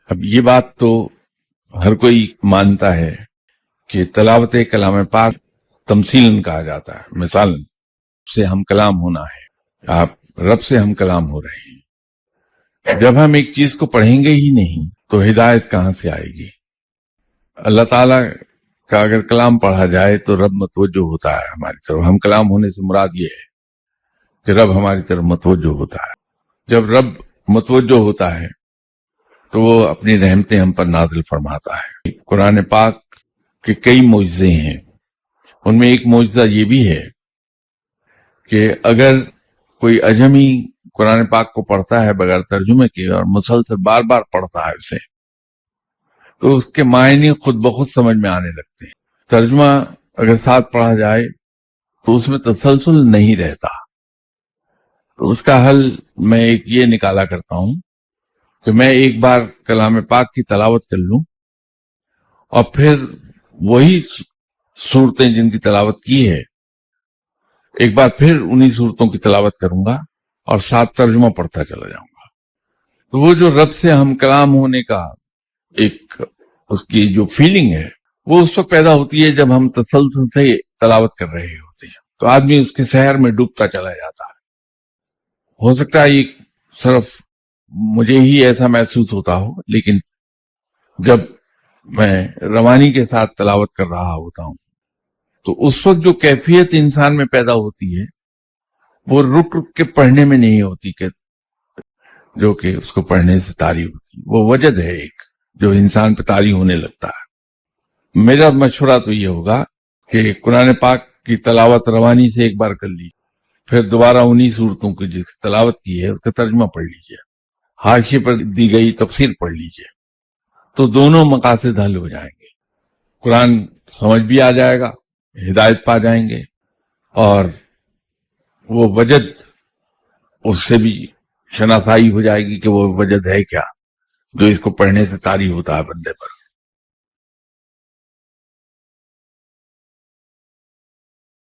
اب یہ بات تو ہر کوئی مانتا ہے کہ تلاوت کلام پاک تمثیلاً کہا جاتا ہے، مثال سے ہم کلام ہونا ہے، آپ رب سے ہم کلام ہو رہے ہیں۔ جب ہم ایک چیز کو پڑھیں گے ہی نہیں تو ہدایت کہاں سے آئے گی؟ اللہ تعالیٰ کا اگر کلام پڑھا جائے تو رب متوجہ ہوتا ہے ہماری طرف۔ ہم کلام ہونے سے مراد یہ ہے کہ رب ہماری طرف متوجہ ہوتا ہے۔ جب رب متوجہ ہوتا ہے تو وہ اپنی رحمتیں ہم پر نازل فرماتا ہے۔ قرآن پاک کے کئی معجزے ہیں، ان میں ایک معجزہ یہ بھی ہے کہ اگر کوئی اجمی قرآن پاک کو پڑھتا ہے بغیر ترجمے کے اور مسلسل بار بار پڑھتا ہے اسے، تو اس کے معنی خود بخود سمجھ میں آنے لگتے ہیں۔ ترجمہ اگر ساتھ پڑھا جائے تو اس میں تسلسل نہیں رہتا۔ تو اس کا حل میں ایک یہ نکالا کرتا ہوں کہ میں ایک بار کلام پاک کی تلاوت کر لوں اور پھر وہی صورتیں جن کی تلاوت کی ہے ایک بار پھر انہی صورتوں کی تلاوت کروں گا اور ساتھ ترجمہ پڑھتا چلا جاؤں گا۔ تو وہ جو رب سے ہم کلام ہونے کا ایک اس کی جو فیلنگ ہے وہ اس وقت پیدا ہوتی ہے جب ہم تسلسل سے تلاوت کر رہے ہوتے ہیں، تو آدمی اس کے سحر میں ڈوبتا چلا جاتا ہے۔ ہو سکتا ہے یہ صرف مجھے ہی ایسا محسوس ہوتا ہو، لیکن جب میں روانی کے ساتھ تلاوت کر رہا ہوتا ہوں تو اس وقت جو کیفیت انسان میں پیدا ہوتی ہے وہ رک رک کے پڑھنے میں نہیں ہوتی، کہ جو کہ اس کو پڑھنے سے طاری ہوتی، وہ وجد ہے ایک جو انسان پہ طاری ہونے لگتا ہے۔ میرا مشورہ تو یہ ہوگا کہ قرآن پاک کی تلاوت روانی سے ایک بار کر لیجیے، پھر دوبارہ انہی صورتوں کی جس تلاوت کی ہے اس کا ترجمہ پڑھ لیجیے، حاشیے پر دی گئی تفسیر پڑھ لیجیے، تو دونوں مقاصد حل ہو جائیں گے۔ قرآن سمجھ بھی آ جائے گا، ہدایت پا جائیں گے، اور وہ وجد اس سے بھی شناسائی ہو جائے گی کہ وہ وجد ہے کیا جو اس کو پڑھنے سے طاری ہوتا ہے بندے پر۔